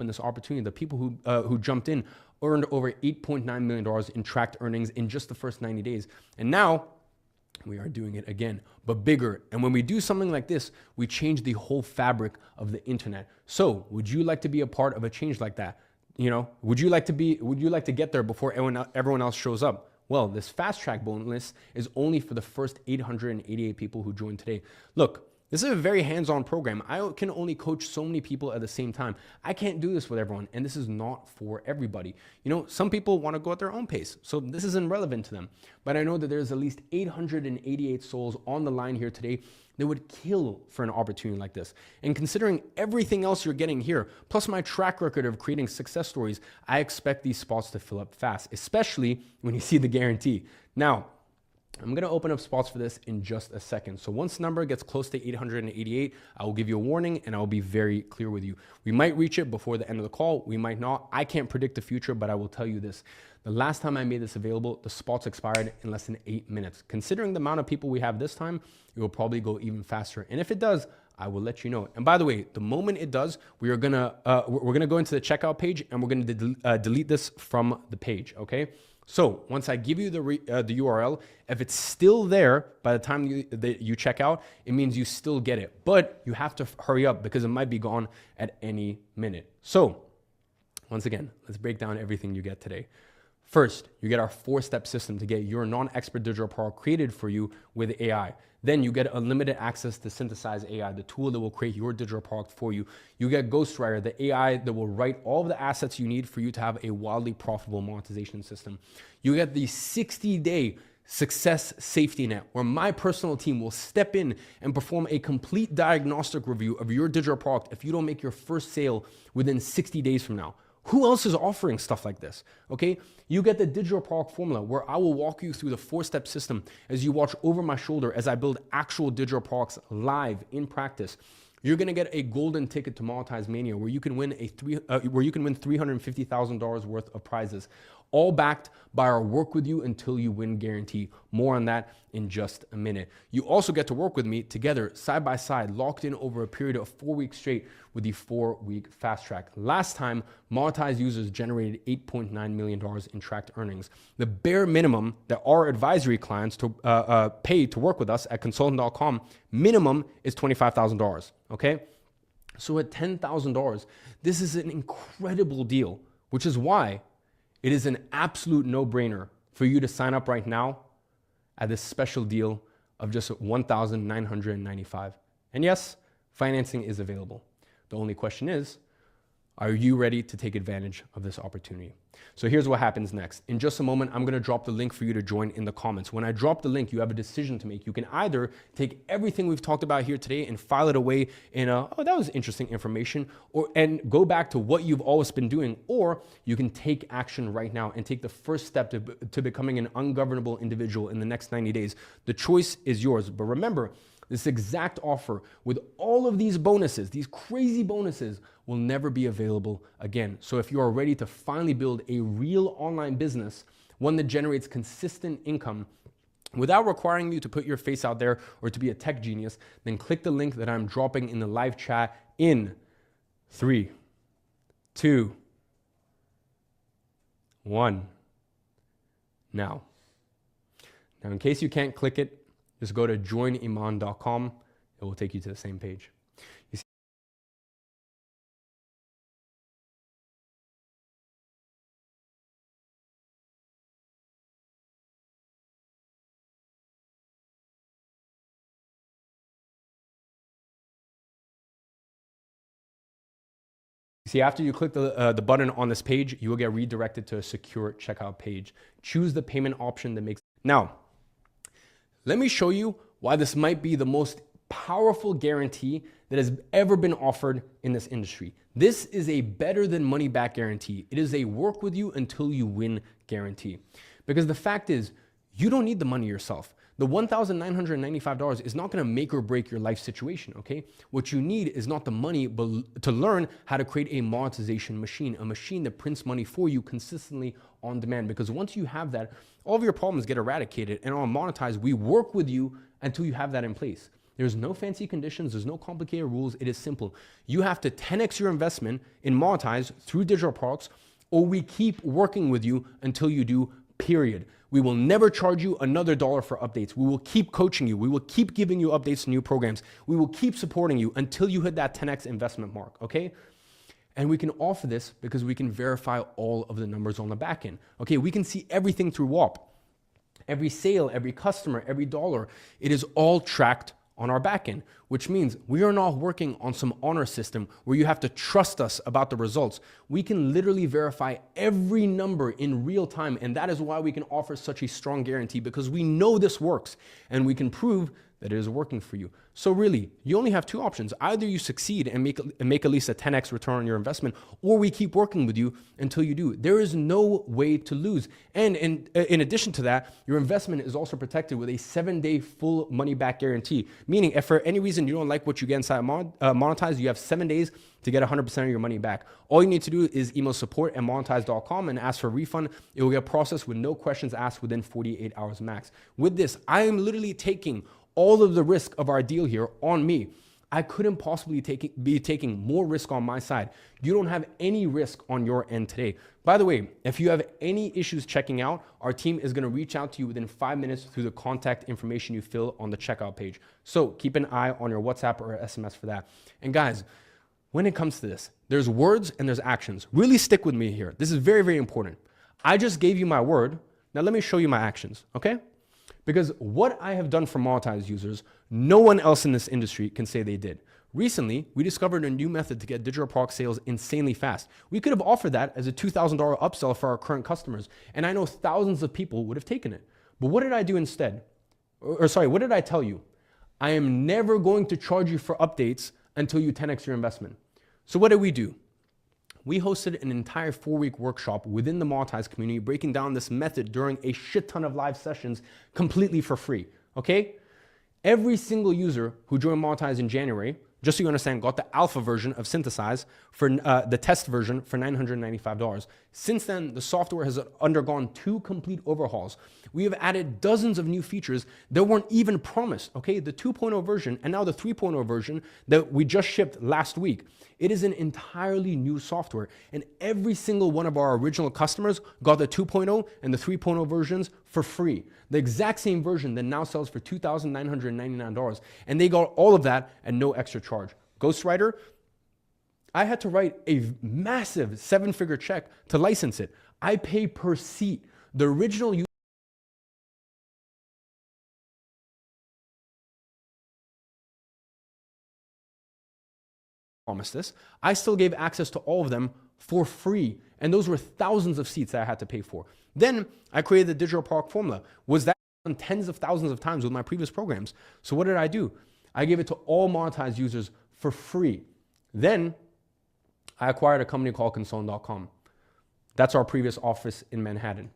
in this opportunity, the people who jumped in earned over $8.9 million in tracked earnings in just the first 90 days. And now we are doing it again, but bigger. And when we do something like this, we change the whole fabric of the internet. So would you like to be a part of a change like that? You know, would you like to get there before everyone else shows up? Well, this fast track bonus is only for the first 888 people who joined today. Look, this is a very hands-on program. I can only coach so many people at the same time. I can't do this with everyone, and this is not for everybody. You know, some people want to go at their own pace, so this isn't relevant to them. But I know that there's at least 888 souls on the line here today that would kill for an opportunity like this. And considering everything else you're getting here, plus my track record of creating success stories, I expect these spots to fill up fast, especially when you see the guarantee. Now, I'm going to open up spots for this in just a second. So once the number gets close to 888, I will give you a warning and I will be very clear with you. We might reach it before the end of the call. We might not. I can't predict the future, but I will tell you this. The last time I made this available, the spots expired in less than 8 minutes. Considering the amount of people we have this time, it will probably go even faster. And if it does, I will let you know. And by the way, the moment it does, we're gonna go into the checkout page and we're gonna delete this from the page. Okay. So once I give you the URL, if it's still there by the time you check out, it means you still get it. But you have to hurry up because it might be gone at any minute. So once again, let's break down everything you get today. First, you get our 4-step system to get your non-expert digital product created for you with AI. Then you get unlimited access to Synthesize AI, the tool that will create your digital product for you. You get Ghostwriter, the AI that will write all of the assets you need for you to have a wildly profitable monetization system. You get the 60-day success safety net, where my personal team will step in and perform a complete diagnostic review of your digital product if you don't make your first sale within 60 days from now. Who else is offering stuff like this? Okay, you get the digital product formula where I will walk you through the 4-step system as you watch over my shoulder as I build actual digital products live in practice. You're gonna get a golden ticket to Monetize Mania where you can win $350,000 worth of prizes, all backed by our work with you until you win guarantee. More on that in just a minute. You also get to work with me together side by side, locked in over a period of 4 weeks straight with the 4-week fast track. Last time, Monetize users generated $8.9 million in tracked earnings. The bare minimum that our advisory clients to pay to work with us at consultant.com, minimum is $25,000, okay? So at $10,000, this is an incredible deal, which is why it is an absolute no-brainer for you to sign up right now at this special deal of just $1,995. And yes, financing is available. The only question is, are you ready to take advantage of this opportunity? So here's what happens next. In just a moment, I'm gonna drop the link for you to join in the comments. When I drop the link, you have a decision to make. You can either take everything we've talked about here today and file it away in a, oh, that was interesting information, and go back to what you've always been doing, or you can take action right now and take the first step to becoming an ungovernable individual in the next 90 days. The choice is yours. But remember, this exact offer with all of these bonuses, these crazy bonuses, will never be available again. So if you are ready to finally build a real online business, one that generates consistent income without requiring you to put your face out there or to be a tech genius, then click the link that I'm dropping in the live chat in 3, 2, 1. Now, in case you can't click it, just go to joiniman.com. It will take you to the same page. See, after you click the button on this page, you will get redirected to a secure checkout page. Choose the payment option that makes. Now, let me show you why this might be the most powerful guarantee that has ever been offered in this industry. This is a better than money back guarantee. It is a work with you until you win guarantee. Because the fact is, you don't need the money yourself. The $1,995 is not gonna make or break your life situation, okay? What you need is not the money, but to learn how to create a monetization machine, a machine that prints money for you consistently on demand. Because once you have that, all of your problems get eradicated. And on Monetize, we work with you until you have that in place. There's no fancy conditions. There's no complicated rules. It is simple. You have to 10x your investment in monetize through digital products, or we keep working with you until you do, period. We will never charge you another dollar for updates. We will keep coaching you. We will keep giving you updates to new programs. We will keep supporting you until you hit that 10x investment mark, okay? And we can offer this because we can verify all of the numbers on the back end. Okay, we can see everything through WAP. Every sale, every customer, every dollar, it is all tracked on our back end, which means we are not working on some honor system where you have to trust us about the results. We can literally verify every number in real time, and that is why we can offer such a strong guarantee, because we know this works and we can prove that it is working for you. So really, you only have two options. Either you succeed and make at least a 10x return on your investment, or we keep working with you until you do. There is no way to lose. And in addition to that, your investment is also protected with a 7-day full money back guarantee. Meaning, if for any reason you don't like what you get inside Monetize, you have 7 days to get 100% of your money back. All you need to do is email support@monetize.com and ask for a refund. It will get processed with no questions asked within 48 hours max. With this, I am literally taking all of the risk of our deal here on me. I couldn't possibly be taking more risk on my side. You don't have any risk on your end today. By the way, if you have any issues checking out, our team is gonna reach out to you within 5 minutes through the contact information you fill on the checkout page. So keep an eye on your WhatsApp or SMS for that. And guys, when it comes to this, there's words and there's actions. Really stick with me here. This is very, very important. I just gave you my word. Now let me show you my actions, okay? Because what I have done for Monetize users, no one else in this industry can say they did. Recently, we discovered a new method to get digital product sales insanely fast. We could have offered that as a $2,000 upsell for our current customers, and I know thousands of people would have taken it. But what did I do instead? What did I tell you? I am never going to charge you for updates until you 10x your investment. So what did we do? We hosted an entire 4-week workshop within the Monetize community, breaking down this method during a shit ton of live sessions completely for free, okay? Every single user who joined Monetize in January, just so you understand, got the alpha version of Synthesize for the test version for $995. Since then, the software has undergone 2 complete overhauls. We have added dozens of new features that weren't even promised, okay? The 2.0 version and now the 3.0 version that we just shipped last week. It is an entirely new software, and every single one of our original customers got the 2.0 and the 3.0 versions for free. The exact same version that now sells for $2,999, and they got all of that at no extra charge. Ghostwriter, I had to write a massive 7-figure check to license it. I pay per seat. The original promised this. I still gave access to all of them for free. And those were thousands of seats that I had to pay for. Then I created the digital product formula. Was that done tens of thousands of times with my previous programs? So what did I do? I gave it to all Monetize users for free. Then I acquired a company called Consultant.com. That's our previous office in Manhattan.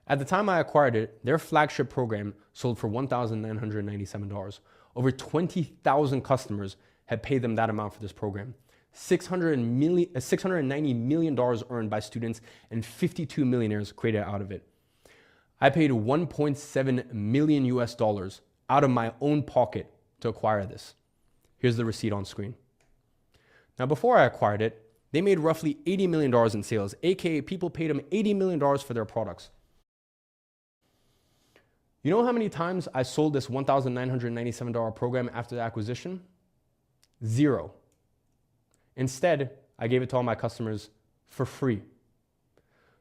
At the time I acquired it, their flagship program sold for $1,997. Over 20,000 customers had paid them that amount for this program. $690 million earned by students and 52 millionaires created out of it. I paid 1.7 million US dollars out of my own pocket to acquire this. Here's the receipt on screen. Now, before I acquired it, they made roughly $80 million in sales, aka people paid them $80 million for their products. You know how many times I sold this $1,997 program after the acquisition? 0. Instead, I gave it to all my customers for free.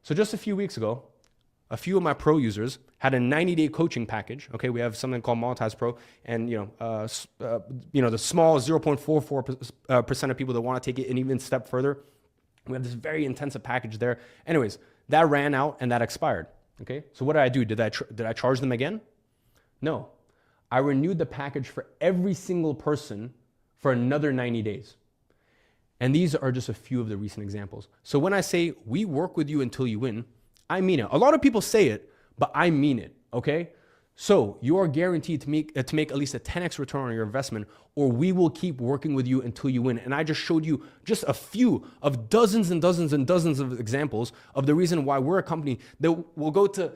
So just a few weeks ago, a few of my pro users had a 90-day coaching package. Okay, we have something called Monetize Pro, and the small 0.44% of people that want to take it an even step further. We have this very intensive package there. Anyways, that ran out and that expired. Okay, so what did I do? Did I charge them again? No, I renewed the package for every single person for another 90 days. And these are just a few of the recent examples. So when I say we work with you until you win, I mean it. A lot of people say it, but I mean it, okay? So you are guaranteed to make at least a 10x return on your investment, or we will keep working with you until you win. And I just showed you just a few of dozens and dozens and dozens of examples of the reason why we're a company that will go to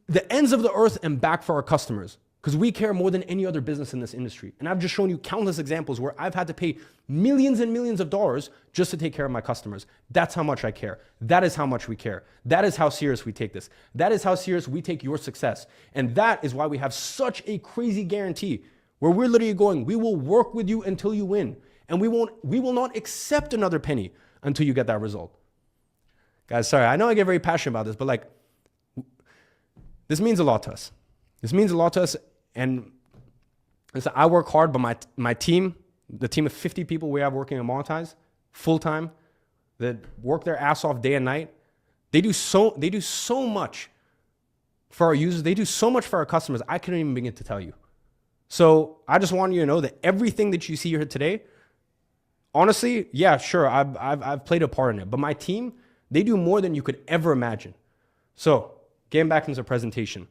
the ends of the earth and back for our customers. because we care more than any other business in this industry. And I've just shown you countless examples where I've had to pay millions and millions of dollars just to take care of my customers. That's how much I care. That is how much we care. That is how serious we take this. That is how serious we take your success. And that is why we have such a crazy guarantee where we're literally going, we will work with you until you win. And we will not accept another penny until you get that result. Guys, sorry, I know I get very passionate about this, but like, this means a lot to us. This means a lot to us. And listen, I work hard, but my team, the team of 50 people we have working on Monetize full-time, that work their ass off day and night, they do so much for our users. They do so much for our customers. I couldn't even begin to tell you. So I just want you to know that everything that you see here today, honestly, yeah, sure, I've played a part in it, but my team, they do more than you could ever imagine. So getting back into the presentation,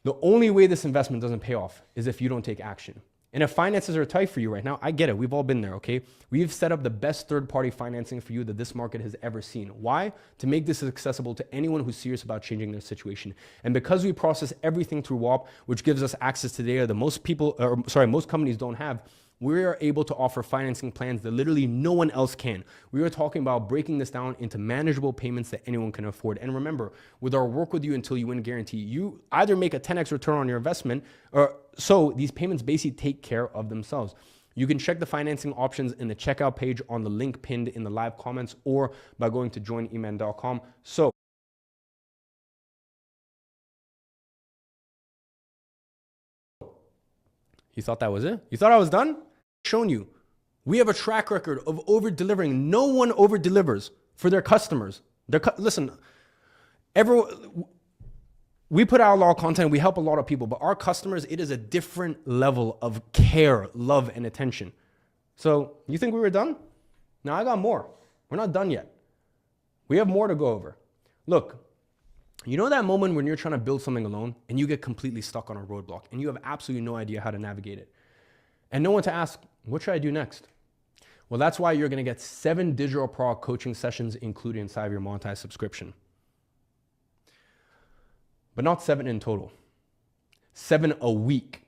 the only way this investment doesn't pay off is if you don't take action. And if finances are tight for you right now, I get it. We've all been there, okay? We've set up the best third-party financing for you that this market has ever seen. Why? To make this accessible to anyone who's serious about changing their situation. And because we process everything through WAP, which gives us access to data that most companies don't have, we are able to offer financing plans that literally no one else can. We are talking about breaking this down into manageable payments that anyone can afford. And remember, with our work with you until you win guarantee, you either make a 10x return on your investment, or so these payments basically take care of themselves. You can check the financing options in the checkout page on the link pinned in the live comments or by going to joineman.com. So you thought that was it? You thought I was done? Shown you. We have a track record of over-delivering. No one over-delivers for their customers. Listen, we put out a lot of content. We help a lot of people, but our customers, it is a different level of care, love, and attention. So you think we were done? No, I got more. We're not done yet. We have more to go over. Look, you know that moment when you're trying to build something alone and you get completely stuck on a roadblock and you have absolutely no idea how to navigate it and no one to ask, what should I do next? Well, that's why you're going to get 7 digital product coaching sessions included inside of your Monetize subscription. But not 7 in total. 7 a week.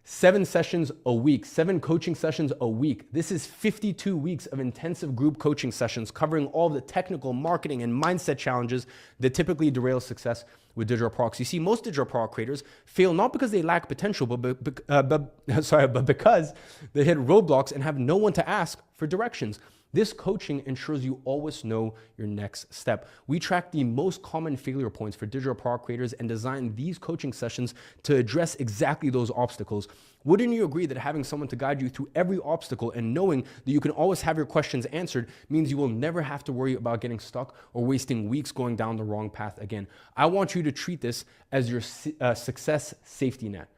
7 sessions a week, 7 coaching sessions a week. This is 52 weeks of intensive group coaching sessions covering all the technical, marketing, and mindset challenges that typically derail success with digital products. You see, most digital product creators fail not because they lack potential, but because they hit roadblocks and have no one to ask for directions. This coaching ensures you always know your next step. We track the most common failure points for digital product creators and design these coaching sessions to address exactly those obstacles. Wouldn't you agree that having someone to guide you through every obstacle and knowing that you can always have your questions answered means you will never have to worry about getting stuck or wasting weeks going down the wrong path again? I want you to treat this as your success safety net.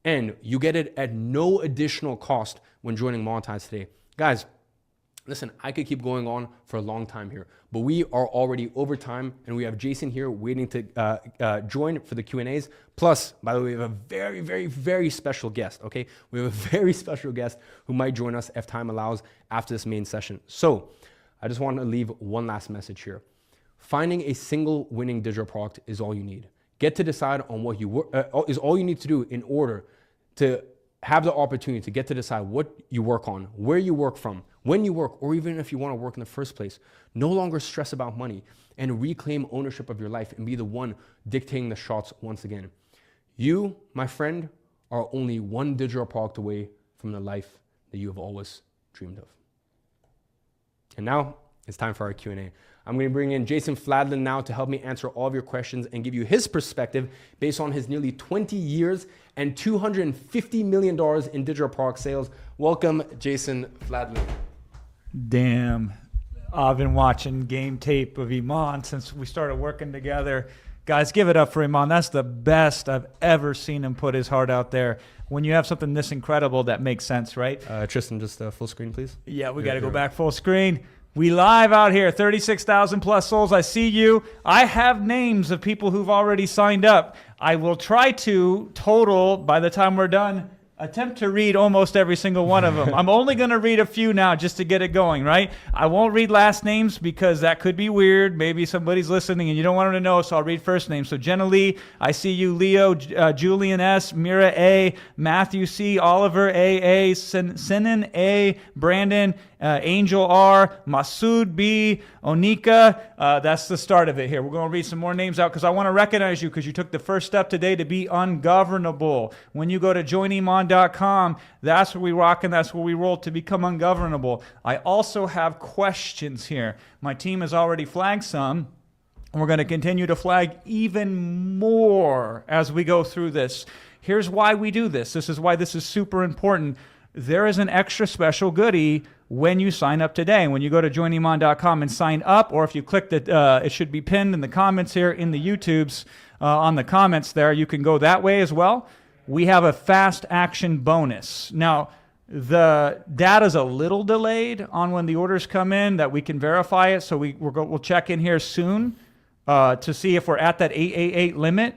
And you get it at no additional cost when joining Monetize today. Guys, listen, I could keep going on for a long time here, but we are already over time and we have Jason here waiting to join for the Q&As. Plus, by the way, we have a very, very, very special guest, okay? We have a very special guest who might join us if time allows after this main session. So I just want to leave one last message here. Finding a single winning digital product is all you need. Get to decide on what is all you need to do in order to have the opportunity to get to decide what you work on, where you work from, when you work, or even if you want to work in the first place. No longer stress about money and reclaim ownership of your life and be the one dictating the shots once again. You, my friend, are only one digital product away from the life that you have always dreamed of. And now it's time for our Q&A. I'm going to bring in Jason Fladlin now to help me answer all of your questions and give you his perspective based on his nearly 20 years and $250 million in digital product sales. Welcome, Jason Fladlin. Damn. I've been watching game tape of Iman since we started working together. Guys, give it up for Iman. That's the best I've ever seen him put his heart out there. When you have something this incredible, that makes sense, right? Tristan, just full screen, please. Yeah, we got to go back full screen. We live out here, 36,000 plus souls. I see you. I have names of people who've already signed up. I will try to total, by the time we're done, attempt to read almost every single one of them. I'm only going to read a few now just to get it going, right? I won't read last names because that could be weird. Maybe somebody's listening and you don't want them to know, so I'll read first names. So Jenna Lee, I see you, Leo, Julian S., Mira A., Matthew C., Oliver A., Sinan A., Brandon, Angel R., Masood B., Onika. That's the start of it here. We're going to read some more names out because I want to recognize you because you took the first step today to be ungovernable. When you go to joinemon.com, that's where we rock and that's where we roll to become ungovernable. I also have questions here. My team has already flagged some. And we're going to continue to flag even more as we go through this. Here's why we do this. This is why this is super important. There is an extra special goodie when you sign up today. When you go to joinemon.com and sign up, or if you click the, it should be pinned in the comments here in the YouTubes on the comments there. You can go that way as well. We have a fast action bonus. Now, the data's a little delayed on when the orders come in that we can verify it. So we'll check in here soon to see if we're at that 888 limit.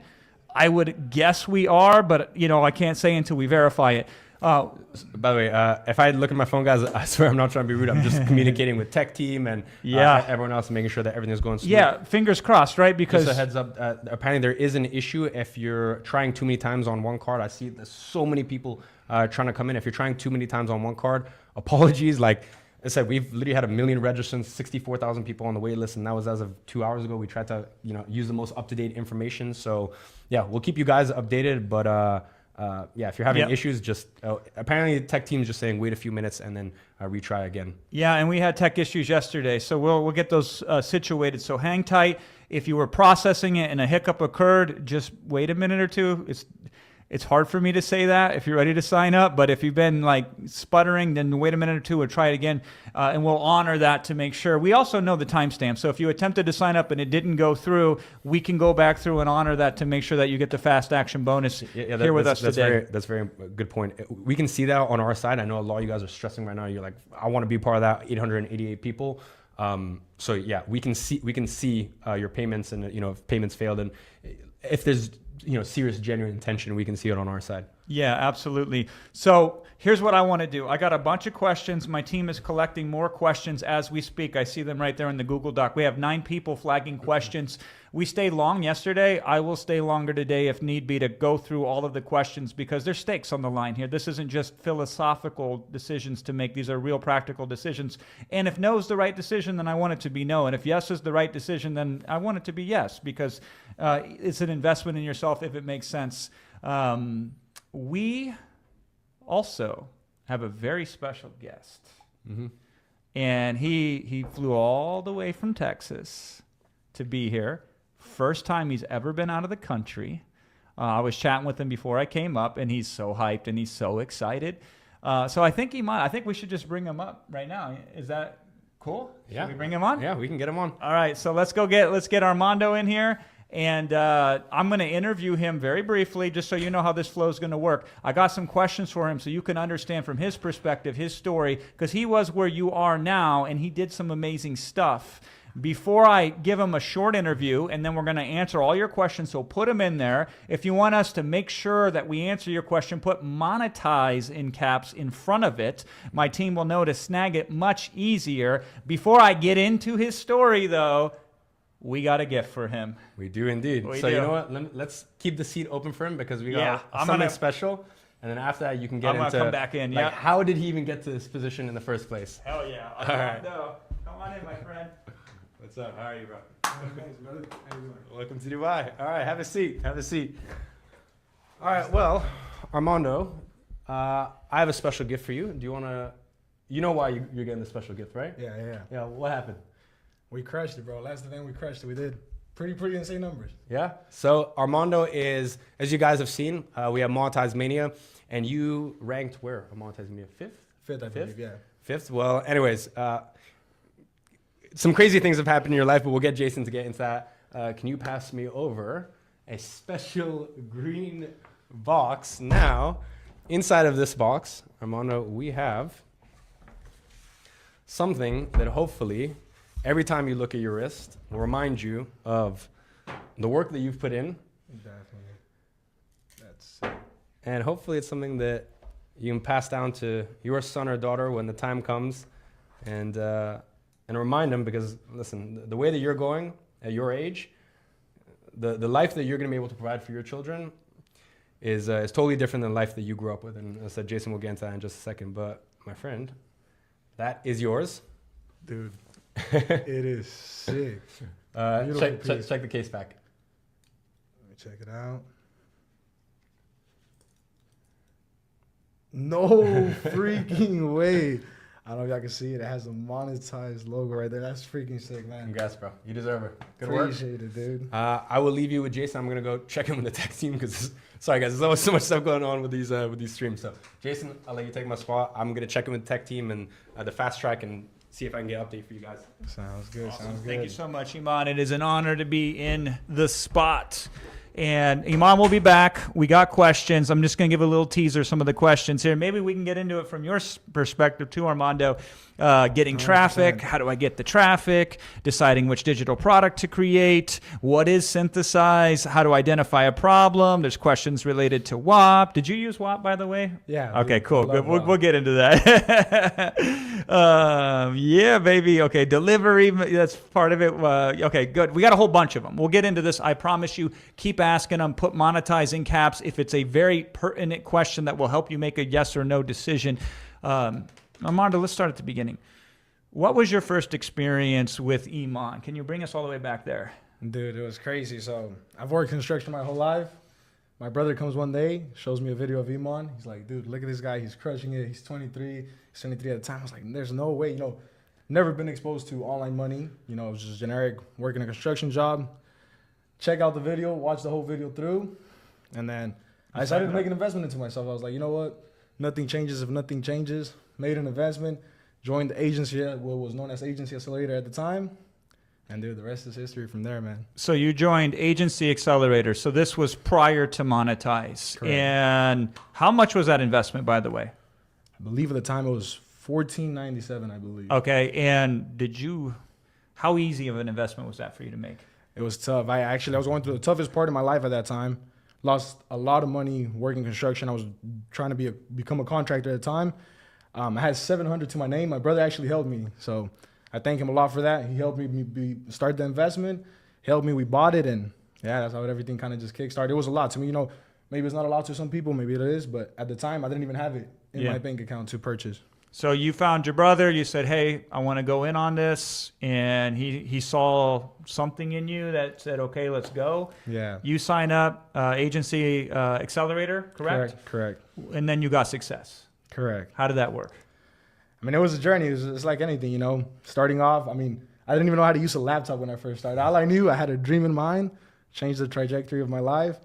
I would guess we are, but I can't say until we verify it. By the way, if I look at my phone, guys, I swear I'm not trying to be rude. I'm just communicating with tech team and everyone else, making sure that everything's going smooth. Yeah, fingers crossed, right? Because just a heads up, apparently there is an issue if you're trying too many times on one card. I see there's so many people trying to come in. If you're trying too many times on one card, apologies. Like I said, we've literally had 1 million registrants, 64,000 people on the wait list, and that was as of 2 hours ago. We tried to use the most up-to-date information. So yeah, we'll keep you guys updated, but if you're having issues, just apparently the tech team is just saying wait a few minutes and then retry again. Yeah, and we had tech issues yesterday, so we'll get those situated. So hang tight. If you were processing it and a hiccup occurred, just wait a minute or two. It's hard for me to say that if you're ready to sign up, but if you've been like sputtering, then wait a minute or two, we'll try it again, and we'll honor that to make sure. We also know the timestamp, so if you attempted to sign up and it didn't go through, we can go back through and honor that to make sure that you get the fast action bonus here with us today. That's very good point. We can see that on our side. I know a lot of you guys are stressing right now. You're like, I want to be part of that 888 people. So yeah, we can see your payments, and if payments failed, and if there's serious, genuine intention, we can see it on our side. Yeah, absolutely. So here's what I want to do. I got a bunch of questions. My team is collecting more questions as we speak. I see them right there in the Google Doc. We have 9 people flagging questions. We stayed long yesterday. I will stay longer today if need be to go through all of the questions because there's stakes on the line here. This isn't just philosophical decisions to make. These are real practical decisions. And if no is the right decision, then I want it to be no. And if yes is the right decision, then I want it to be yes because it's an investment in yourself if it makes sense. We also have a very special guest. Mm-hmm. And he flew all the way from Texas to be here. First time he's ever been out of the country. I was chatting with him before I came up, and he's so hyped and he's so excited. So I think we should just bring him up right now. Is that cool? Yeah. Should we bring him on? Yeah, we can get him on. All right, so let's get Armando in here. And I'm going to interview him very briefly just so you know how this flow is going to work. I got some questions for him so you can understand from his perspective, his story, because he was where you are now, and he did some amazing stuff. Before I give him a short interview, and then we're going to answer all your questions, so put them in there. If you want us to make sure that we answer your question, put monetize in caps in front of it. My team will know to snag it much easier. Before I get into his story, though, we got a gift for him. We do indeed. We so do. You know what? Let's keep the seat open for him because we got something special. And then after that, you can get into... I'm going to come back in, yeah. How did he even get to this position in the first place? Hell yeah. All right. Come on in, my friend. What's up? How are you, bro? Thanks, brother. How you doing? Welcome to Dubai. All right, have a seat. All right, well, Armando, I have a special gift for you. Do you want to... You know why you're getting the special gift, right? Yeah. Yeah, what happened? We crushed it, bro. Last event we crushed it. We did pretty insane numbers. Yeah. So Armando is, as you guys have seen, we have Monetize Mania, and you ranked where? Monetize Mania? Fifth, I believe, yeah. Fifth. Well, anyways, some crazy things have happened in your life, but we'll get Jason to get into that. Can you pass me over a special green box? Now, inside of this box, Armando, we have something that hopefully every time you look at your wrist will remind you of the work that you've put in. Definitely. That's and hopefully it's something that you can pass down to your son or daughter when the time comes, and remind them, because listen, the way that you're going at your age, the life that you're going to be able to provide for your children is totally different than the life that you grew up with. And as I said, Jason will get into that in just a second. But my friend, that is yours. Dude, it is sick. Check the case back. Let me check it out. No freaking way. I don't know if y'all can see it. It has a monetized logo right there. That's freaking sick, man. Congrats, bro. You deserve it. Good work. Appreciate it, dude. I will leave you with Jason. I'm gonna go check in with the tech team because, sorry guys, there's always so much stuff going on with these streams. So, Jason, I'll let you take my spot. I'm gonna check in with the tech team and the fast track and see if I can get an update for you guys. Sounds good. Awesome. Sounds good. Thank you so much, Iman. It is an honor to be in the spot. And Iman will be back. We got questions. I'm just going to give a little teaser, some of the questions here. Maybe we can get into it from your perspective too, Armando. Getting 100%. Traffic. How do I get the traffic? Deciding which digital product to create. What is synthesize? How to identify a problem? There's questions related to WAP. Did you use WAP, by the way? Yeah. Okay, cool. Good. We'll get into that. Yeah, baby. Okay, delivery. That's part of it. Okay, good. We got a whole bunch of them. We'll get into this. I promise you. Keep asking them. Put monetizing caps if it's a very pertinent question that will help you make a yes or no decision. Armando, let's start at the beginning. What was your first experience with Iman? Can you bring us all the way back there? Dude, it was crazy. So I've worked construction my whole life. My brother comes one day, shows me a video of Iman. He's like, dude, look at this guy. He's crushing it. He's 23. He's 23 at the time. I was like, there's no way. You know, never been exposed to online money. You know, it was just generic, working a construction job. Check out the video, watch the whole video through. And then I decided to make an investment into myself. I was like, you know what? Nothing changes if nothing changes. Made an investment, joined the agency, what was known as Agency Accelerator at the time. And dude, the rest is history from there, man. So you joined Agency Accelerator. So this was prior to Monetize. Correct. And how much was that investment, by the way? I believe at the time it was $14.97, I believe. Okay. And how easy of an investment was that for you to make? It was tough. I was going through the toughest part of my life at that time. Lost a lot of money working construction. I was trying to become a contractor at the time. I had $700 to my name. My brother actually helped me. So I thank him a lot for that. He helped me start the investment, helped me. We bought it. And yeah, that's how everything kind of just kickstarted. It was a lot to me. You know, maybe it's not a lot to some people. Maybe it is. But at the time, I didn't even have it in my bank account to purchase. So you found your brother, you said, hey, I want to go in on this. And he saw something in you that said, okay, let's go. Yeah. You sign up, Agency Accelerator, correct? Correct. And then you got success. Correct. How did that work? I mean, it was a journey. It's like anything, you know, starting off. I mean, I didn't even know how to use a laptop when I first started. All I knew, I had a dream in mind, changed the trajectory of my life.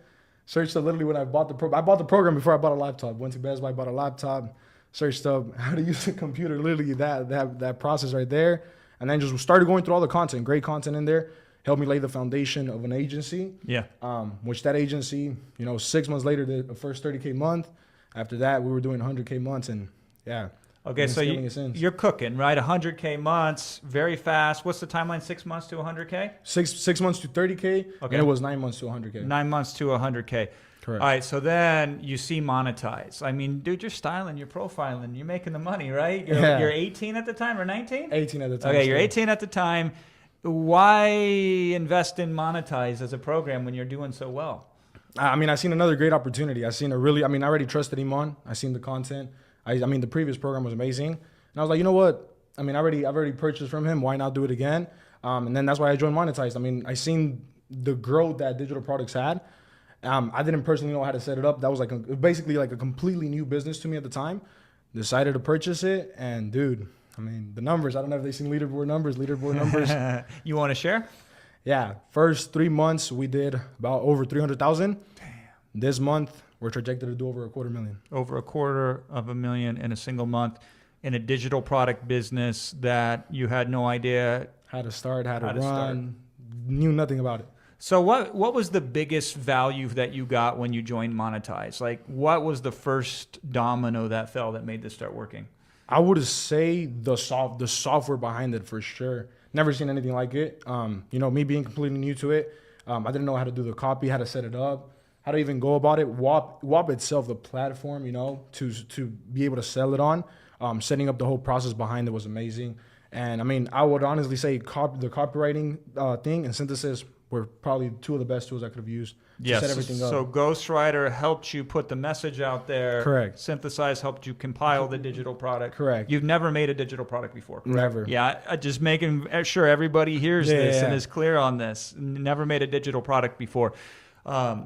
Searched up literally when I bought the program before I bought a laptop. Went to Best Buy, bought a laptop. Searched up how to use a computer, literally that process right there. And then just started going through all the content, great content in there. Helped me lay the foundation of an agency. Yeah. Which that agency, you know, 6 months later, the first 30K month. After that, we were doing 100K months and yeah. Okay, so you're cooking, right? 100K months, very fast. What's the timeline? 6 months to 100K? Six months to 30K. Okay. And it was 9 months to 100K. 9 months to 100K. Correct. All right, so then you see Monetize. I mean, dude, you're styling, you're profiling, you're making the money, right? You're 18 at the time or 19? 18 at the time. Okay, you're 18 at the time. Why invest in Monetize as a program when you're doing so well? I mean, I seen another great opportunity. I already trusted Iman. I seen the content. I mean, the previous program was amazing. And I was like, you know what? I mean, I've already purchased from him. Why not do it again? And then that's why I joined Monetize. I mean, I seen the growth that digital products had. I didn't personally know how to set it up. That was basically like a completely new business to me at the time. Decided to purchase it. And dude, I mean, the numbers, I don't know if they've seen leaderboard numbers. You want to share? Yeah. First 3 months, we did about over 300,000. Damn. This month, we're projected to do over $250,000. Over $250,000 in a single month in a digital product business that you had no idea how to start, how to run, knew nothing about it. So what was the biggest value that you got when you joined Monetize? Like, what was the first domino that fell that made this start working? I would say the software behind it for sure. Never seen anything like it. You know, me being completely new to it, I didn't know how to do the copy, how to set it up. how to even go about it. WAP itself, the platform, you know, to be able to sell it on, setting up the whole process behind it was amazing. And I mean, I would honestly say the copywriting thing and synthesis were probably two of the best tools I could have used to set everything up. So Ghostwriter helped you put the message out there. Correct. Synthesize helped you compile the digital product. Correct. You've never made a digital product before, correct? Never. Yeah, just making sure everybody hears this and Yeah. is clear on this. Never made a digital product before.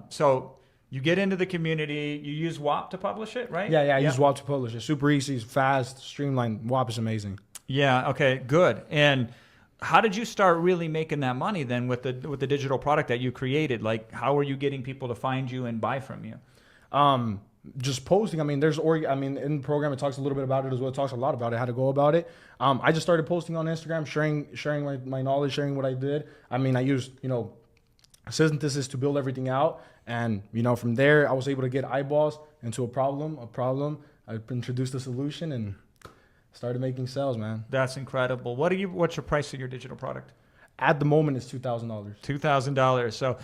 So you get into the community. You use WAP to publish it, right? Yeah, I use WAP to publish it. Super easy, fast, streamlined. WAP is amazing. Yeah. Okay. Good. And how did you start really making that money then with the digital product that you created? Like, how are you getting people to find you and buy from you? Just posting. I mean, in the program it talks a little bit about it as well. It talks a lot about it, how to go about it. I just started posting on Instagram, sharing my knowledge, sharing what I did. I mean, I used, you know, synthesis to build everything out, and you know, from there I was able to get eyeballs into a problem. I introduced a solution and started making sales, man. That's incredible. What's your price of your digital product? At the moment, it's $2,000. $2,000. So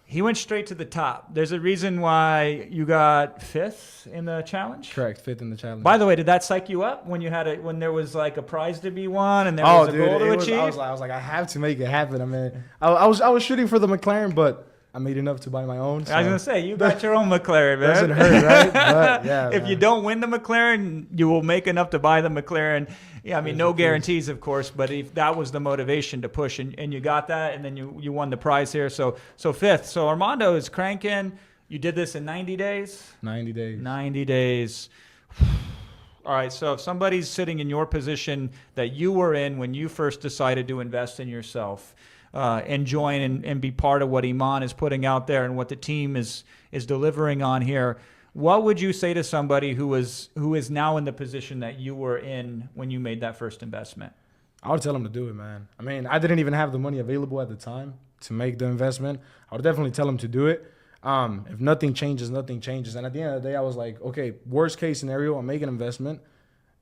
he went straight to the top. There's a reason why you got 5th in the challenge. Correct, 5th in the challenge. By the way, did that psych you up when when there was like a prize to be won and there was a goal to achieve? I was like, I have to make it happen. I mean, I was shooting for the McLaren, but I made enough to buy my own. So. I was gonna say you got your own McLaren, man. Doesn't hurt, right? But yeah. If you don't win the McLaren, you will make enough to buy the McLaren. Yeah, I mean, no guarantees, of course, but if that was the motivation to push, and you got that, and then you won the prize here. So 5th. So Armando is cranking. You did this in 90 days. 90 days. 90 days. All right. So if somebody's sitting in your position that you were in when you first decided to invest in yourself. And join and be part of what Iman is putting out there and what the team is delivering on here. What would you say to somebody who is now in the position that you were in when you made that first investment? I would tell them to do it, man. I mean, I didn't even have the money available at the time to make the investment. I would definitely tell them to do it. If nothing changes, nothing changes. And at the end of the day, I was like, okay, worst case scenario, I make an investment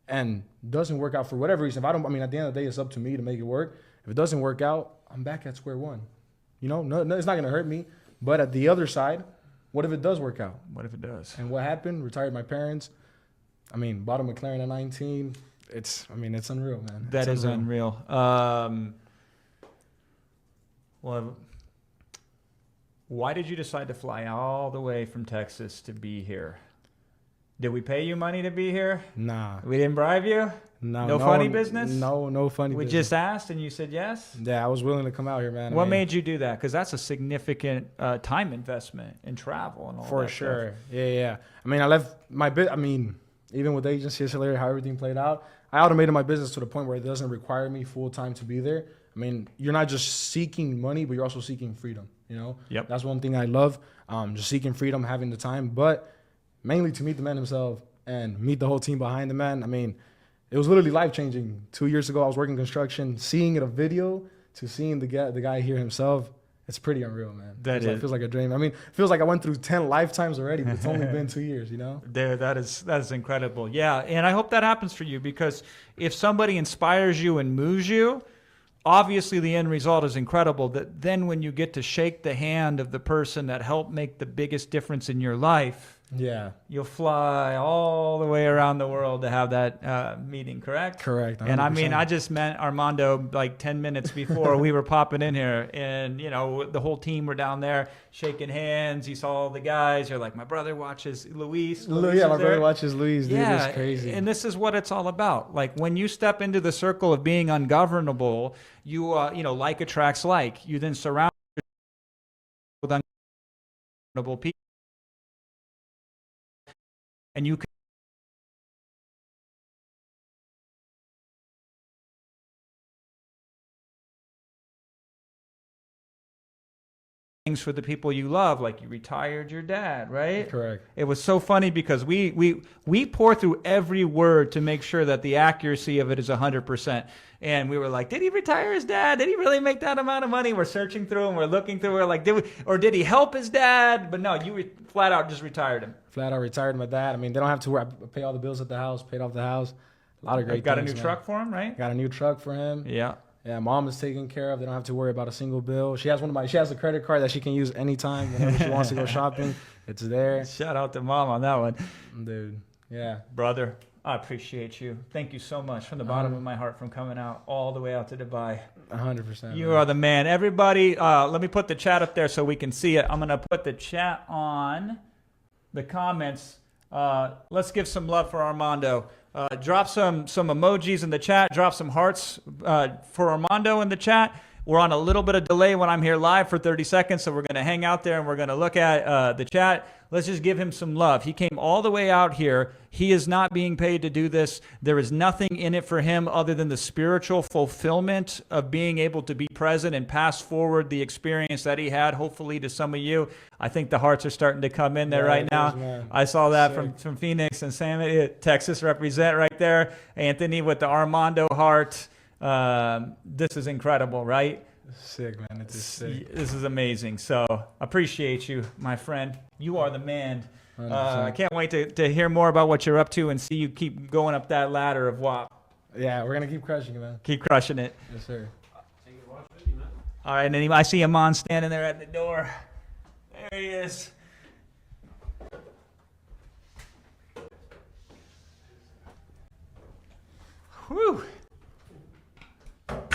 and doesn't work out for whatever reason. At the end of the day, it's up to me to make it work. If it doesn't work out, I'm back at square one. You know, no, it's not going to hurt me. But at the other side, what if it does work out? What if it does? And what happened? Retired my parents. I mean, bought a McLaren at 19. It's unreal, man. That is unreal. Well, why did you decide to fly all the way from Texas to be here? Did we pay you money to be here? Nah. We didn't bribe you? No funny business? No funny business. We just asked and you said yes? Yeah, I was willing to come out here, man. What made you do that? Because that's a significant time investment in travel and all that. For sure. Yeah. I mean, I left my even with the agency, it's hilarious how everything played out. I automated my business to the point where it doesn't require me full time to be there. I mean, you're not just seeking money, but you're also seeking freedom, you know? Yep. That's one thing I love, just seeking freedom, having the time, but mainly to meet the man himself and meet the whole team behind the man. I mean, it was literally life-changing. 2 years ago, I was working construction, seeing it a video to seeing the guy here himself. It's pretty unreal, man. It feels like a dream. I mean, it feels like I went through 10 lifetimes already, but it's only been 2 years, you know? That is incredible. Yeah, and I hope that happens for you because if somebody inspires you and moves you, obviously the end result is incredible. That then when you get to shake the hand of the person that helped make the biggest difference in your life, yeah, you'll fly all the way around the world to have that meeting, correct? Correct. 100%. And I mean, I just met Armando like 10 minutes before we were popping in here. And, you know, the whole team were down there shaking hands. You saw all the guys. You're like, my brother watches Luis. Yeah, my brother watches Luis, dude. Yeah, it's crazy. And this is what it's all about. Like when you step into the circle of being ungovernable, you like attracts like. You then surround yourself with ungovernable people. And you can things for the people you love, like you retired your dad, right? Correct. It was so funny because we pour through every word to make sure that the accuracy of it is 100%. And we were like, did he retire his dad? Did he really make that amount of money? We're searching through and we're looking through. We're like, did he help his dad? But no, you flat out just retired him. Flat out retired my dad. I mean, they don't have to work. I pay all the bills at the house, paid off the house. A lot of great Got things, a new man. truck for him, right? Got a new truck for him. Yeah. Yeah, mom is taken care of. They don't have to worry about a single bill. She has a credit card that she can use anytime whenever she wants to go shopping. It's there. Shout out to mom on that one. Dude, yeah. Brother, I appreciate you. Thank you so much from the bottom of my heart from coming out all the way out to Dubai. 100%. You are the man. Everybody, let me put the chat up there so we can see it. I'm going to put the chat on the comments. Let's give some love for Armando. Drop some emojis in the chat. Drop some hearts for Armando in the chat. We're on a little bit of delay when I'm here live for 30 seconds, so we're going to hang out there and we're going to look at the chat. Let's just give him some love. He came all the way out here. He is not being paid to do this. There is nothing in it for him other than the spiritual fulfillment of being able to be present and pass forward the experience that he had, hopefully, to some of you. I think the hearts are starting to come in there right now. Man. I saw that from Phoenix and Sam, Texas represent right there. Anthony with the Armando heart. This is incredible, right? Sick, man. It's sick. This is amazing. So appreciate you, my friend. You are the man. I can't wait to hear more about what you're up to and see you keep going up that ladder of WAP. Yeah, we're going to keep crushing it, man. Keep crushing it. Yes, sir. All right, and I see Amon standing there at the door. There he is. Whew.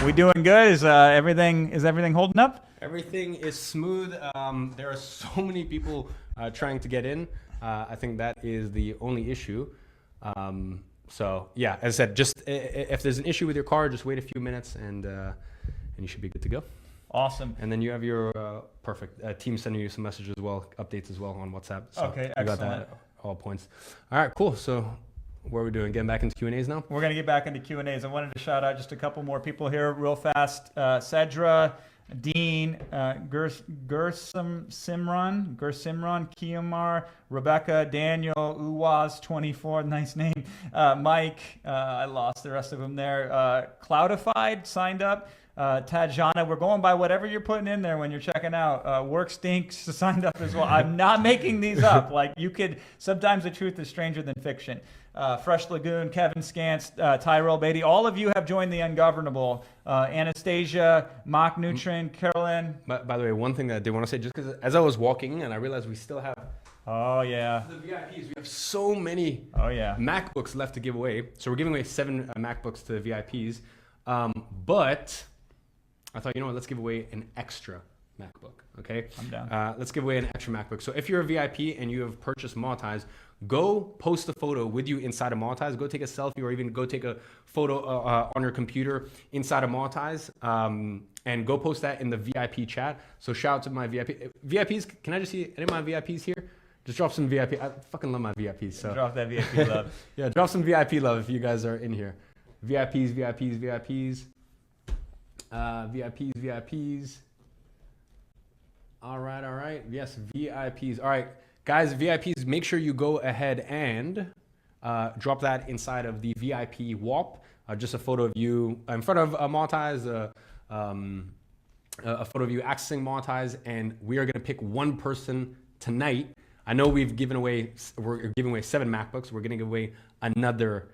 We doing good? Is everything holding up? Everything is smooth. There are so many people trying to get in. I think that is the only issue. So yeah, as I said, just if there's an issue with your car, just wait a few minutes and you should be good to go. Awesome. And then you have your perfect team sending you some messages as well, updates as well on WhatsApp. So okay, I excellent. got that at all points. All right, cool. So what are we doing? Getting back into Q&As now? We're going to get back into Q&As. I wanted to shout out just a couple more people here real fast. Cedra, Dean, Gersimran, Kiyamar, Rebecca, Daniel, Uwaz24, nice name. Mike, I lost the rest of them there. Cloudified signed up. Tajana, we're going by whatever you're putting in there when you're checking out. Work Stinks signed up as well. I'm not making these up. Like sometimes the truth is stranger than fiction. Fresh Lagoon, Kevin Scantz, Tyrell Beatty, all of you have joined the Ungovernable. Anastasia, Mock Nutrin, Carolyn. By the way, one thing that I did want to say, just because as I was walking and I realized we still have oh yeah the VIPs, we have so many MacBooks left to give away. So we're giving away 7 MacBooks to the VIPs. But I thought, let's give away an extra MacBook, okay? I'm down. Let's give away an extra MacBook. So if you're a VIP and you have purchased Monetize, go post a photo with you inside of Monetize. Go take a selfie or even go take a photo on your computer inside of Monetize and go post that in the VIP chat. So shout out to my VIPs. Can I just see any of my VIPs here? Just drop some VIP. I fucking love my VIPs. So drop that VIP love. Yeah, drop some VIP love if you guys are in here. VIPs. All right. Yes, VIPs. All right, guys, VIPs, make sure you go ahead and drop that inside of the VIP WAP. Just a photo of you in front of Monetize, a photo of you accessing Monetize, and we are going to pick one person tonight. I know we're giving away 7 MacBooks. We're going to give away another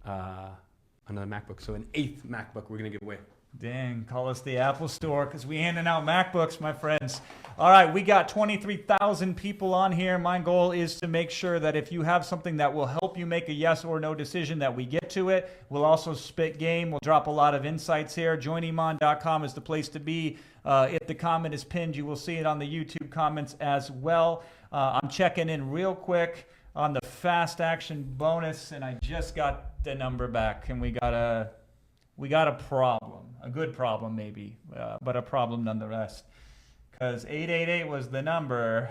MacBook. So an 8th MacBook we're going to give away. Dang, call us the Apple Store because we handing out MacBooks, my friends. All right, we got 23,000 people on here. My goal is to make sure that if you have something that will help you make a yes or no decision, that we get to it. We'll also spit game. We'll drop a lot of insights here. JoinEmon.com is the place to be. If the comment is pinned, you will see it on the YouTube comments as well. I'm checking in real quick on the fast action bonus, and I just got the number back, and we got a problem, a good problem maybe, but a problem nonetheless. Because 888 was the number,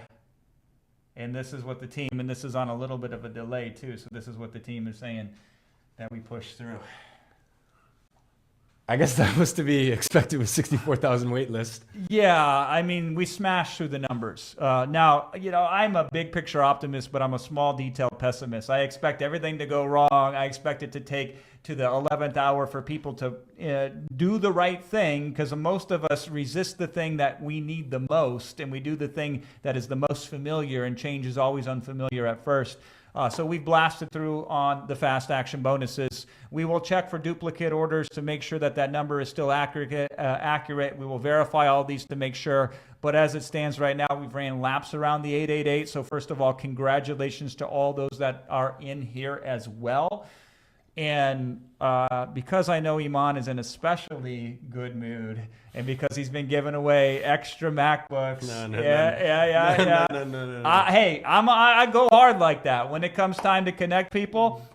and this is what the team, and this is on a little bit of a delay too, so this is what the team is saying that we push through. I guess that was to be expected with 64,000 wait list. Yeah, I mean, we smashed through the numbers. Now, I'm a big picture optimist, but I'm a small detail pessimist. I expect everything to go wrong. I expect it to take to the 11th hour for people to do the right thing, because most of us resist the thing that we need the most, and we do the thing that is the most familiar, and change is always unfamiliar at first. So we've blasted through on the fast action bonuses. We will check for duplicate orders to make sure that that number is still accurate. We will verify all these to make sure. But as it stands right now, we've ran laps around the 888. So first of all, congratulations to all those that are in here as well. And because I know Iman is in a especially good mood, and because he's been giving away extra MacBooks, hey, I go hard like that when it comes time to connect people.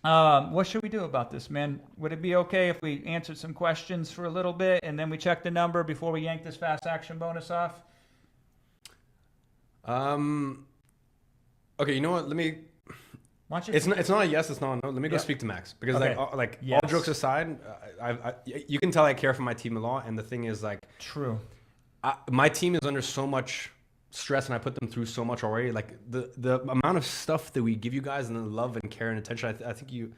What should we do about this, man? Would it be okay if we answered some questions for a little bit and then we check the number before we yank this fast action bonus off? Okay, you know what? Let me. It's not a yes. It's not a no. Let me go speak to Max because all jokes aside, you can tell I care for my team a lot. And the thing is, like, true. My team is under so much stress, and I put them through so much already. Like the amount of stuff that we give you guys, and the love and care and attention. I think you.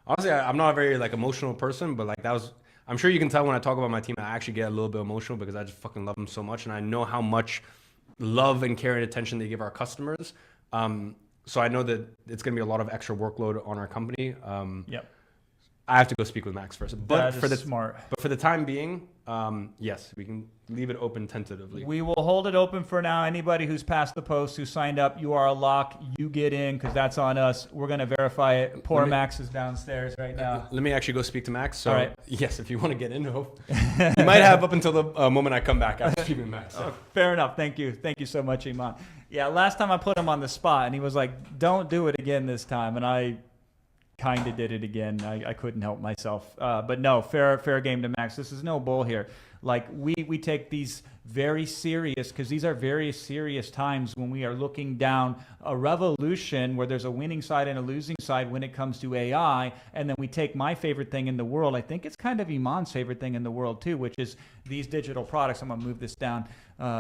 Honestly, I'm not a very like emotional person, but like that was. I'm sure you can tell when I talk about my team, I actually get a little bit emotional because I just fucking love them so much, and I know how much love and care and attention they give our customers. So I know that it's going to be a lot of extra workload on our company. Yep. I have to go speak with Max first. But for the time being, yes, we can leave it open tentatively. We will hold it open for now. Anybody who's passed the post, who signed up, you are a lock. You get in because that's on us. We're going to verify it. Max is downstairs right now. Let me actually go speak to Max. So, all right. Yes, if you want to get in, you might have up until the moment I come back after speaking with Max. So. Fair enough. Thank you. Thank you so much, Iman. Yeah, last time I put him on the spot, and he was like, don't do it again this time. And I kind of did it again. I couldn't help myself. But no, fair game to Max. This is no bull here. Like, we take these very serious, because these are very serious times when we are looking down a revolution where there's a winning side and a losing side when it comes to AI. And then we take my favorite thing in the world. I think it's kind of Iman's favorite thing in the world too, which is these digital products. I'm going to move this down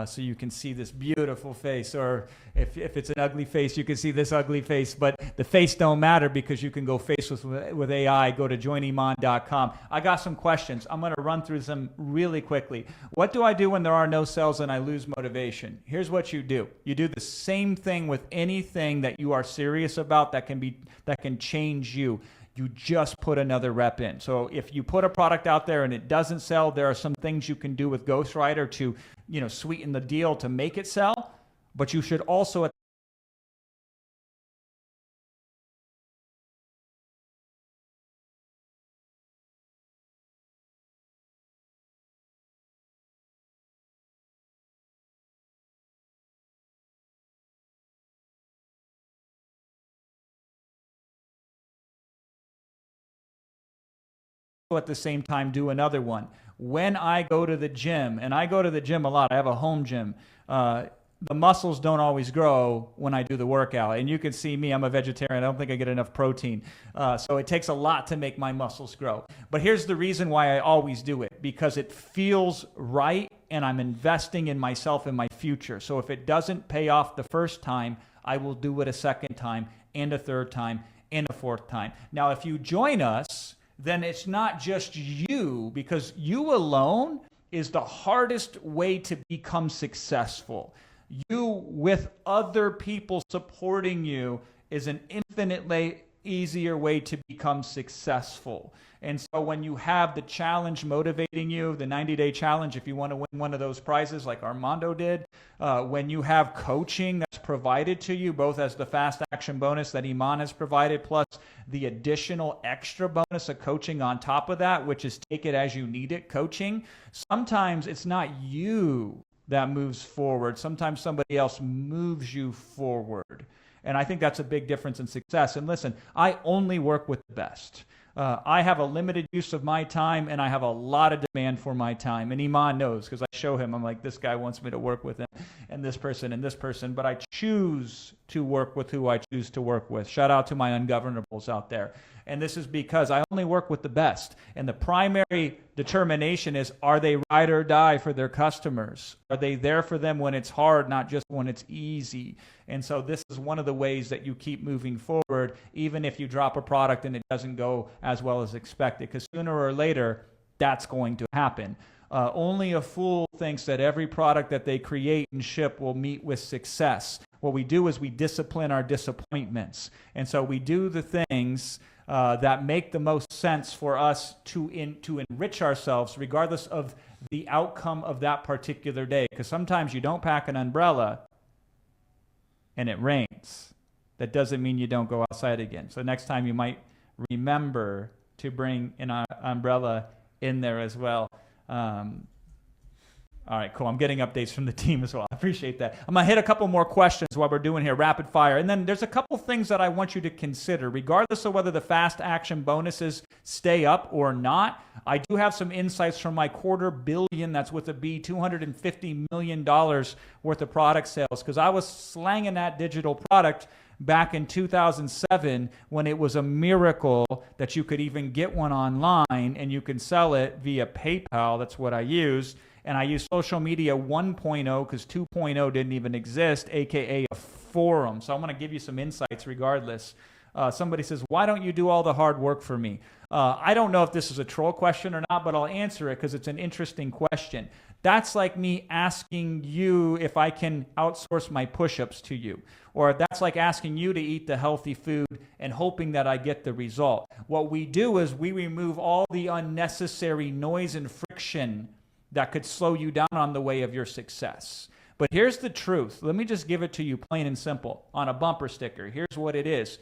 so you can see this beautiful face. Or if it's an ugly face, you can see this ugly face. But the face don't matter because you can go faceless with AI. Go to joiniman.com. I got some questions. I'm going to run through them really quickly. What do I do when there are no sales and I lose motivation? Here's what you do. You do the same thing with anything that you are serious about that can change you. You just put another rep in. So if you put a product out there and it doesn't sell, there are some things you can do with Ghostwriter to, sweeten the deal to make it sell. But you should also at the same time do another one. When I go to the gym, and I go to the gym a lot, I have a home gym, the muscles don't always grow when I do the workout. And you can see me, I'm a vegetarian. I don't think I get enough protein. So it takes a lot to make my muscles grow. But here's the reason why I always do it, because it feels right and I'm investing in myself and my future. So if it doesn't pay off the first time, I will do it a second time and a third time and a fourth time. Now, if you join us, then it's not just you, because you alone is the hardest way to become successful. You with other people supporting you is an infinitely easier way to become successful. And so when you have the challenge motivating you, the 90-day challenge, if you want to win one of those prizes like Armando did, when you have coaching that's provided to you, both as the fast action bonus that Iman has provided, plus the additional extra bonus of coaching on top of that, which is take it as you need it coaching, sometimes it's not you that moves forward. Sometimes somebody else moves you forward. And I think that's a big difference in success. And listen, I only work with the best. I have a limited use of my time, and I have a lot of demand for my time. And Iman knows, because I show him, I'm like, this guy wants me to work with him, and this person, but I choose to work with who I choose to work with. Shout out to my ungovernables out there. And this is because I only work with the best. And the primary determination is, are they ride or die for their customers? Are they there for them when it's hard, not just when it's easy? And so this is one of the ways that you keep moving forward, even if you drop a product and it doesn't go as well as expected, because sooner or later, that's going to happen. Only a fool thinks that every product that they create and ship will meet with success. What we do is we discipline our disappointments. And so we do the things that make the most sense for us to enrich ourselves regardless of the outcome of that particular day. Because sometimes you don't pack an umbrella and it rains. That doesn't mean you don't go outside again. So next time you might remember to bring an umbrella in there as well. All right, cool. I'm getting updates from the team as well. I appreciate that. I'm going to hit a couple more questions while we're doing here, rapid fire. And then there's a couple things that I want you to consider. Regardless of whether the fast action bonuses stay up or not, I do have some insights from my $250 million, that's with a B, $250 million worth of product sales, because I was slanging that digital product back in 2007 when it was a miracle that you could even get one online and you can sell it via PayPal. That's what I used. And I used social media 1.0 because 2.0 didn't even exist, aka a forum. So I'm going to give you some insights regardless. Somebody says, why don't you do all the hard work for me? I don't know if this is a troll question or not, but I'll answer it because it's an interesting question. That's like me asking you if I can outsource my push-ups to you. Or that's like asking you to eat the healthy food and hoping that I get the result. What we do is we remove all the unnecessary noise and friction that could slow you down on the way of your success. But here's the truth. Let me just give it to you plain and simple on a bumper sticker. Here's what it is.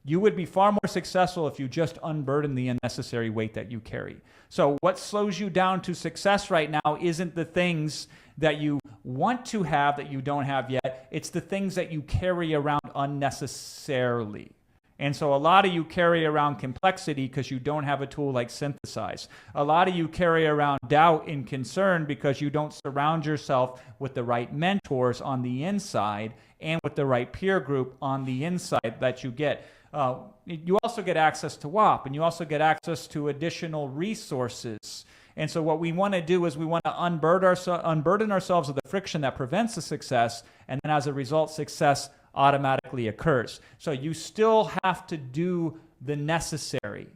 You would be far more successful if you just unburden the unnecessary weight that you carry. So what slows you down to success right now isn't the things that you want to have that you don't have yet. It's the things that you carry around unnecessarily. And so a lot of you carry around complexity because you don't have a tool like Synthesize. A lot of you carry around doubt and concern because you don't surround yourself with the right mentors on the inside and with the right peer group on the inside that you get. You also get access to WAP, and you also get access to additional resources. And so what we want to do is we want to unburden ourselves of the friction that prevents the success, and then as a result, success automatically occurs. So you still have to do the necessary.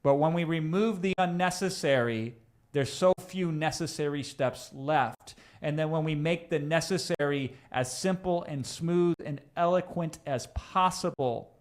But when we remove the unnecessary, there's so few necessary steps left. And then when we make the necessary as simple and smooth and eloquent as possible,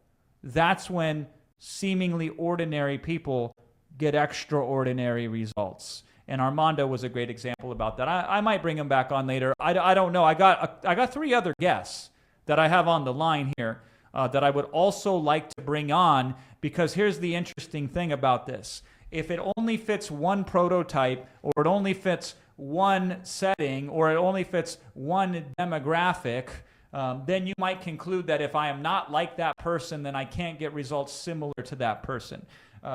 that's when seemingly ordinary people get extraordinary results. And Armando was a great example about that. I might bring him back on later. I don't know. I got 3 other guests that I have on the line here that I would also like to bring on, because here's the interesting thing about this. If it only fits one prototype, or it only fits one setting, or it only fits one demographic, then you might conclude that if I am not like that person, then I can't get results similar to that person.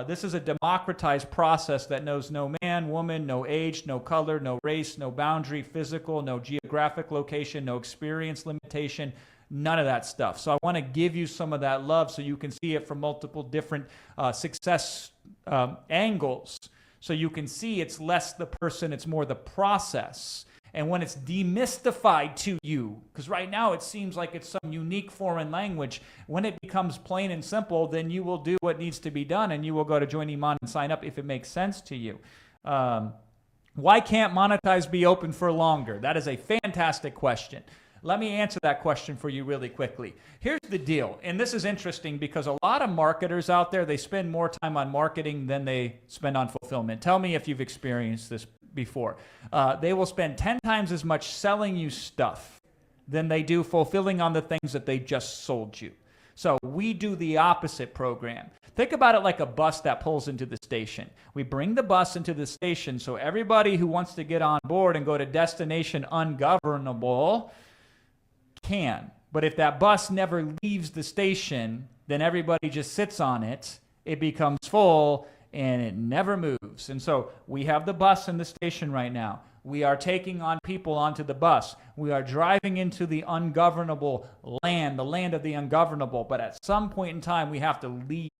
This is a democratized process that knows no man, woman, no age, no color, no race, no boundary, physical, no geographic location, no experience limitation, none of that stuff. So I want to give you some of that love so you can see it from multiple different success angles. So you can see it's less the person, it's more the process. And when it's demystified to you, because right now it seems like it's some unique foreign language, when it becomes plain and simple, then you will do what needs to be done and you will go to Join Iman and sign up if it makes sense to you. Why can't Monetize be open for longer? That is a fantastic question. Let me answer that question for you really quickly. Here's the deal, and this is interesting because a lot of marketers out there, they spend more time on marketing than they spend on fulfillment. Tell me if you've experienced this before. They will spend 10 times as much selling you stuff than they do fulfilling on the things that they just sold you. So we do the opposite program. Think about it like a bus that pulls into the station. We bring the bus into the station so everybody who wants to get on board and go to destination ungovernable can. But if that bus never leaves the station, then everybody just sits on it, it becomes full, and it never moves. And so we have the bus in the station right now. We are taking on people onto the bus. We are driving into the ungovernable land, the land of the ungovernable. But at some point in time, we have to leave